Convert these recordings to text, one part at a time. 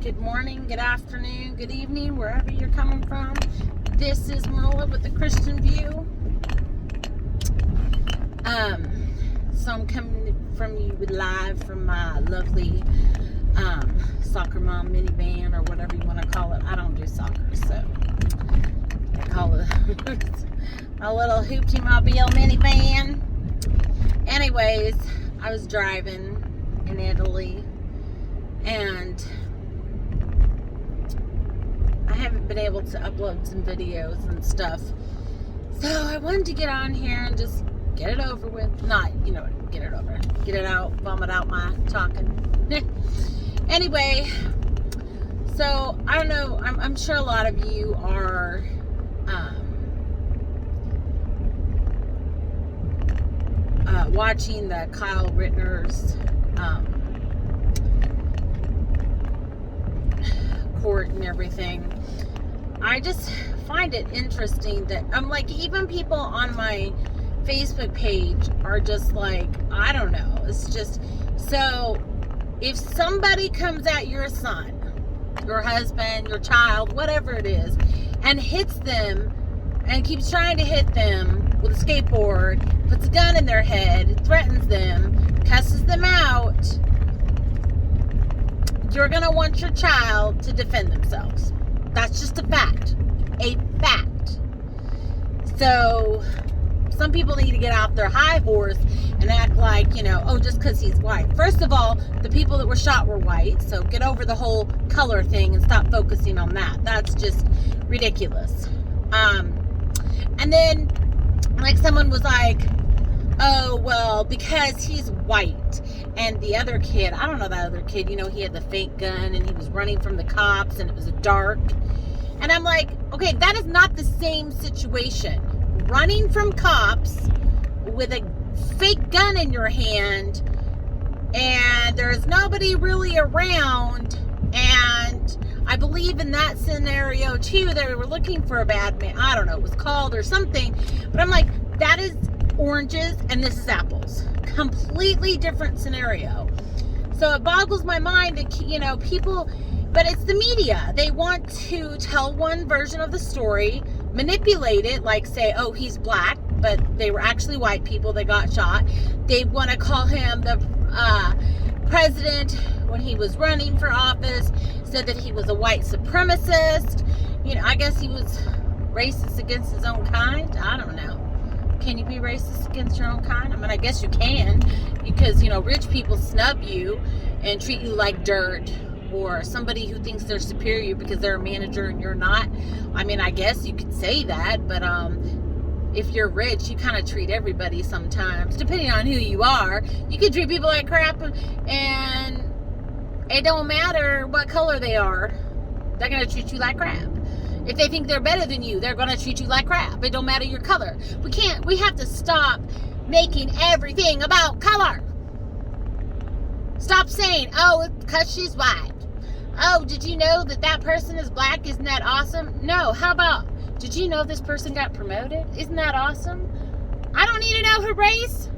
Good morning, good afternoon, good evening, wherever you're coming from. This is Marla with the Christian View. So I'm coming from you live from my lovely soccer mom minivan, or whatever you want to call it. I don't do soccer, so I call it a little hoopty mobile minivan. Anyways, I was driving in Italy, and I haven't been able to upload some videos and stuff, so I wanted to get on here and just get it over with. Not, get it over, get it out, vomit out my talking. Anyway, so I don't know, I'm sure a lot of you are watching the Kyle Rittenhouse court and everything. I just find it interesting that even people on my Facebook page are just like, I don't know, it's just, so if somebody comes at your son, your husband, your child, whatever it is, and hits them and keeps trying to hit them with a skateboard, puts a gun in their head, threatens them, cusses them out, you're going to want your child to defend themselves. That's just a fact. A fact. So some people need to get off their high horse and act like, just because he's white. First of all, the people that were shot were white, so get over the whole color thing and stop focusing on that. That's just ridiculous. And then, someone was like, oh, well, because he's white. And the other kid, I don't know that other kid, he had the fake gun and he was running from the cops and it was dark. And I'm like, okay, that is not the same situation. Running from cops with a fake gun in your hand and there's nobody really around, and I believe in that scenario too, they were looking for a bad man. I don't know, it was called or something, but I'm like, that is oranges and this is apples. Completely different scenario. So it boggles my mind that, people, but it's the media. They want to tell one version of the story, manipulate it, like say, oh, he's black, but they were actually white people that got shot. They want to call him the president when he was running for office, said that he was a white supremacist. I guess he was racist against his own kind. I don't know. Can you be racist against your own kind? I guess you can, because, rich people snub you and treat you like dirt, or somebody who thinks they're superior because they're a manager and you're not. I guess you could say that, but if you're rich, you kind of treat everybody sometimes, depending on who you are. You can treat people like crap, and it don't matter what color they are. They're going to treat you like crap. If they think they're better than you, they're going to treat you like crap. It don't matter your color. We have to stop making everything about color. Stop saying, oh, it's because she's white. Oh, did you know that person is black? Isn't that awesome? No, how about, did you know this person got promoted? Isn't that awesome? I don't need to know her race.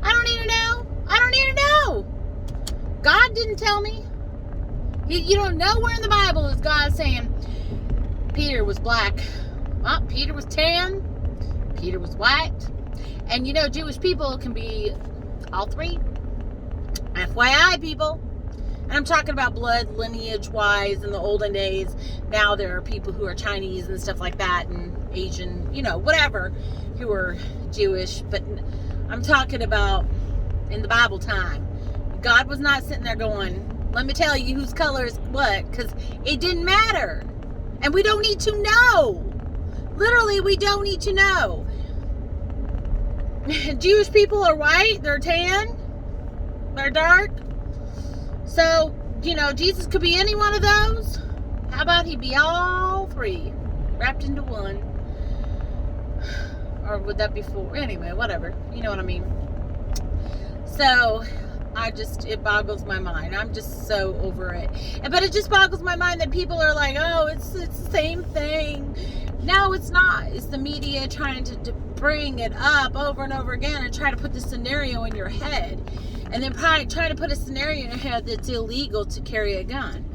I don't need to know. I don't need to know. God didn't tell me. You don't know where in the Bible is God saying, Peter was black. Well, Peter was tan. Peter was white. And Jewish people can be all three. FYI, people. And I'm talking about blood, lineage-wise in the olden days. Now there are people who are Chinese and stuff like that, and Asian, whatever, who are Jewish. But I'm talking about in the Bible time. God was not sitting there going, let me tell you whose color is what, because it didn't matter. And we don't need to know. Literally, we don't need to know. Jewish people are white. They're tan. They're dark. So, Jesus could be any one of those. How about he be all three wrapped into one? Or would that be four? Anyway, whatever. You know what I mean. So, it boggles my mind. I'm just so over it. But it just boggles my mind that people are like, oh, it's the same thing. No, it's not. It's the media trying to bring it up over and over again and try to put the scenario in your head. And then try to put a scenario in your head that's illegal to carry a gun.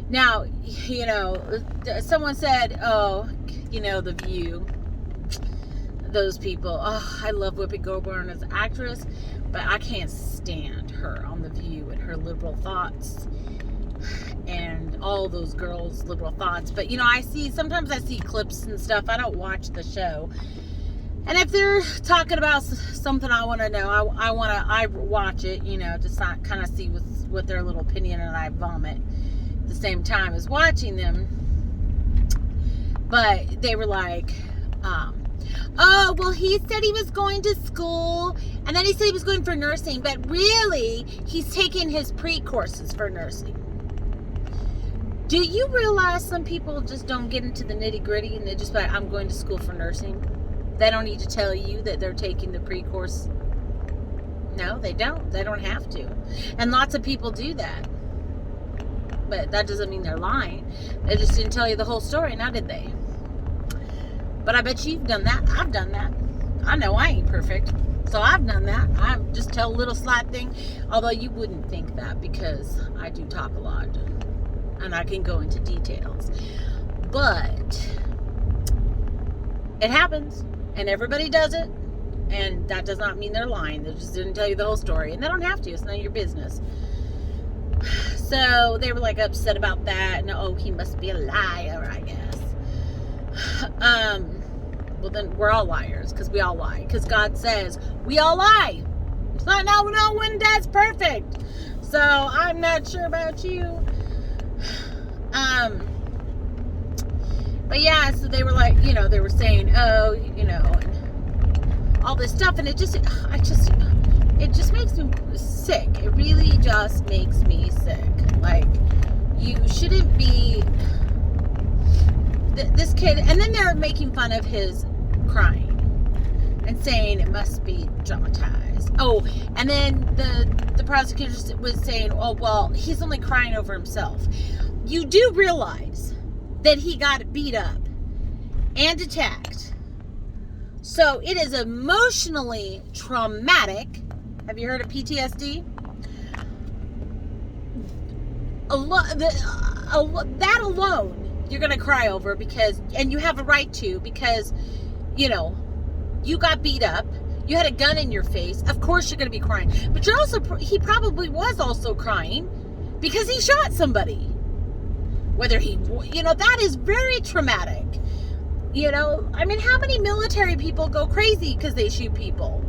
Now, someone said, oh, The View, those people, oh, I love Whoopi Goldberg as an actress, but I can't stand her on The View and her liberal thoughts and all those girls' liberal thoughts. But, sometimes I see clips and stuff. I don't watch the show. And if they're talking about something I want to know, I watch it, just kind of see what their little opinion, and I vomit at the same time as watching them. But they were like, oh, well, he said he was going to school, and then he said he was going for nursing, but really, he's taking his pre-courses for nursing. Do you realize some people just don't get into the nitty-gritty, and they're just like, I'm going to school for nursing? They don't need to tell you that they're taking the pre-course. No, they don't. They don't have to. And lots of people do that. But that doesn't mean they're lying. They just didn't tell you the whole story, now did they? But I bet you've done that. I've done that. I know I ain't perfect. So I've done that. I just tell a little slight thing. Although you wouldn't think that, because I do talk a lot. And I can go into details. But it happens. And everybody does it. And that does not mean they're lying. They just didn't tell you the whole story. And they don't have to. It's none of your business. So they were like upset about that. And oh, he must be a liar, I guess. Well, then we're all liars, because we all lie. Because God says we all lie. It's not no one does perfect. So I'm not sure about you. But yeah, so they were like, they were saying, oh, and all this stuff, and it just makes me sick. It really just makes me sick. Like, you shouldn't be this kid. And then they're making fun of his crying and saying it must be dramatized. Oh, and then the prosecutor was saying, oh, well, he's only crying over himself. You do realize that he got beat up and attacked. So it is emotionally traumatic. Have you heard of PTSD? That alone, you're going to cry over, and you have a right to, because, you got beat up. You had a gun in your face. Of course you're going to be crying. But he probably was also crying because he shot somebody. Whether that is very traumatic. I mean, how many military people go crazy because they shoot people?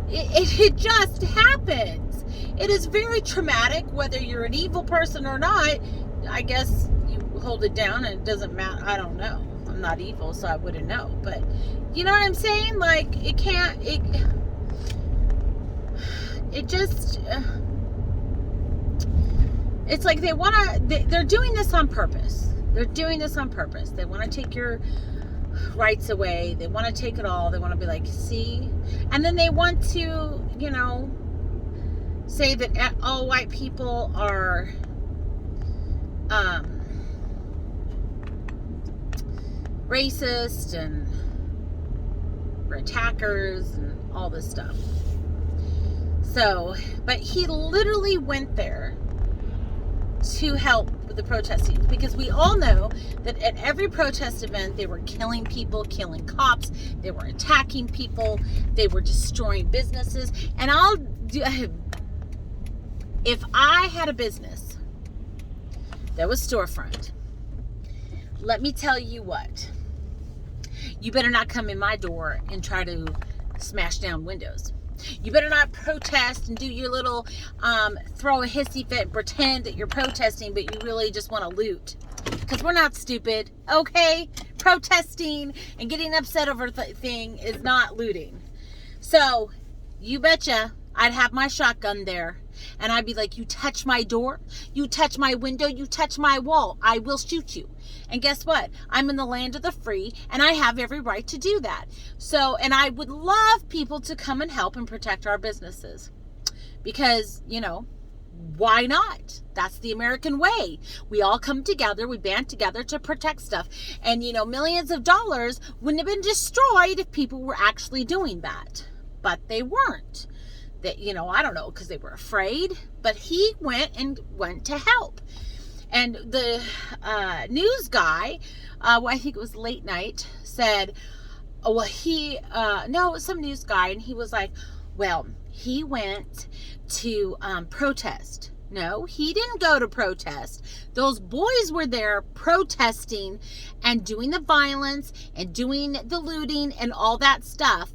It just happens. It is very traumatic, whether you're an evil person or not. I guess you hold it down and it doesn't matter. I don't know. I'm not evil, so I wouldn't know. But you know what I'm saying? Like, it just... It's like they're doing this on purpose. They're doing this on purpose. They want to take your rights away. They want to take it all. They want to be like, see? And then they want to, say that all white people are racist and we're attackers and all this stuff. So, but he literally went there to help with the protesting, because we all know that at every protest event they were killing people, killing cops, they were attacking people, they were destroying businesses. And if I had a business that was storefront, let me tell you what, you better not come in my door and try to smash down windows. You better not protest and do your little throw a hissy fit and pretend that you're protesting, but you really just want to loot. Because we're not stupid, okay? Protesting and getting upset over thing is not looting. So, you betcha I'd have my shotgun there. And I'd be like, you touch my door, you touch my window, you touch my wall, I will shoot you. And guess what? I'm in the land of the free, and I have every right to do that. So, and I would love people to come and help and protect our businesses. Because, why not? That's the American way. We all come together, we band together to protect stuff. And, millions of dollars wouldn't have been destroyed if people were actually doing that. But they weren't. That, I don't know, because they were afraid. But he went to help. And the news guy, I think it was late night, said, oh, well, no, it was some news guy, and he was like, well, he went to protest. No, he didn't go to protest. Those boys were there protesting and doing the violence and doing the looting and all that stuff.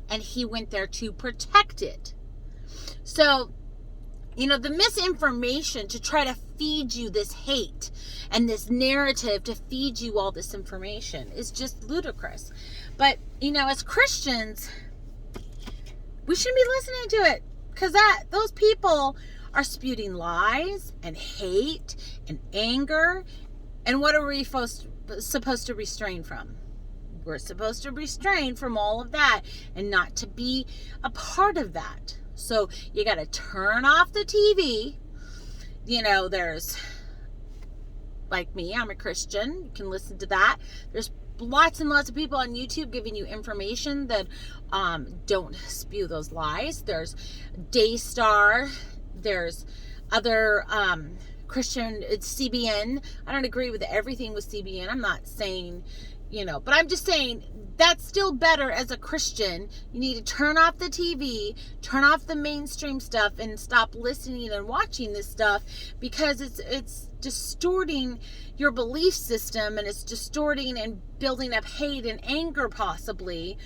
And he went there to protect it. So, the misinformation to try to feed you this hate and this narrative to feed you all this information is just ludicrous. But, as Christians, we shouldn't be listening to it, because those people are spewing lies and hate and anger. And what are we supposed to restrain from? We're supposed to restrain from all of that and not to be a part of that. So you got to turn off the TV. There's, like me, I'm a Christian. You can listen to that. There's lots and lots of people on YouTube giving you information that don't spew those lies. There's Daystar. There's other Christian, it's CBN. I don't agree with everything with CBN. I'm not saying, but I'm just saying that's still better as a Christian. You need to turn off the TV, turn off the mainstream stuff, and stop listening and watching this stuff, because it's distorting your belief system, and it's distorting and building up hate and anger possibly.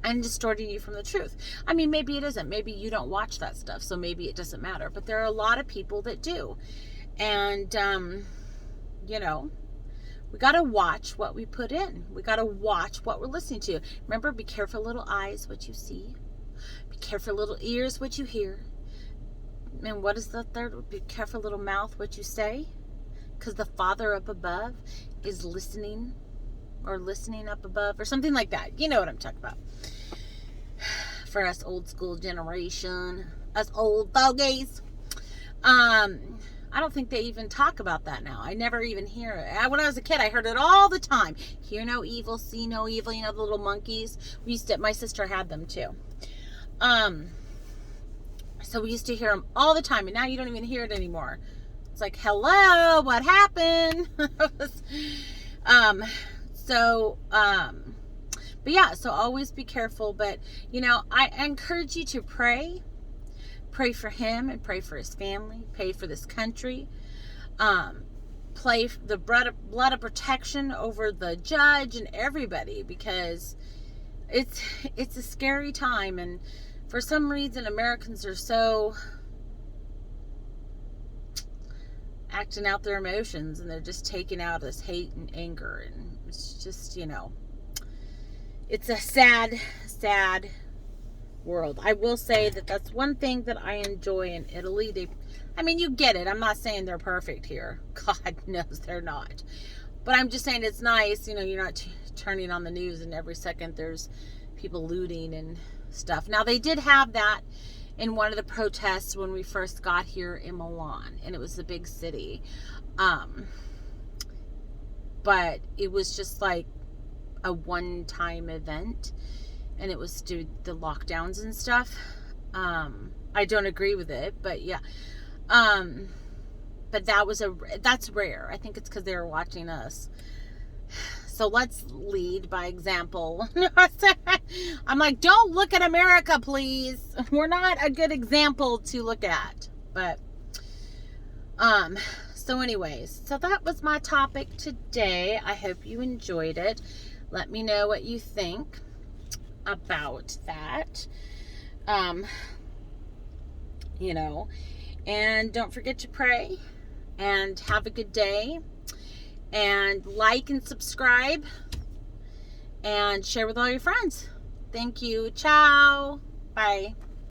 And distorting you from the truth. I mean, maybe it isn't. Maybe you don't watch that stuff, so maybe it doesn't matter. But there are a lot of people that do. And, we got to watch what we put in. We got to watch what we're listening to. Remember, be careful, little eyes, what you see. Be careful, little ears, what you hear. And what is the third? Be careful, little mouth, what you say. Because the Father up above is listening, or listening up above, or something like that. You know what I'm talking about. For us old school generation, us old fogies. I don't think they even talk about that now. I never even hear it. When I was a kid, I heard it all the time. Hear no evil, see no evil. The little monkeys. My sister had them too. So we used to hear them all the time, and now you don't even hear it anymore. It's like, hello, what happened? But yeah, so always be careful. But, I encourage you to pray. Pray for him and pray for his family. Pray for this country. Pray for the blood of protection over the judge and everybody, because it's a scary time. And for some reason, Americans are so acting out their emotions, and they're just taking out this hate and anger, and it's just, it's a sad, sad world. I will say that that's one thing that I enjoy in Italy. You get it. I'm not saying they're perfect here. God knows they're not. But I'm just saying it's nice, you're not turning on the news and every second there's people looting and stuff. Now, they did have that in one of the protests when we first got here in Milan, and it was a big city. But it was just like a one-time event, and it was due to the lockdowns and stuff. I don't agree with it, but yeah. But that's rare. I think it's because they were watching us. So let's lead by example. I'm like, don't look at America, please. We're not a good example to look at. But, so anyways, so that was my topic today. I hope you enjoyed it. Let me know what you think about that. And don't forget to pray and have a good day. And like and subscribe and share with all your friends. Thank you. Ciao. Bye.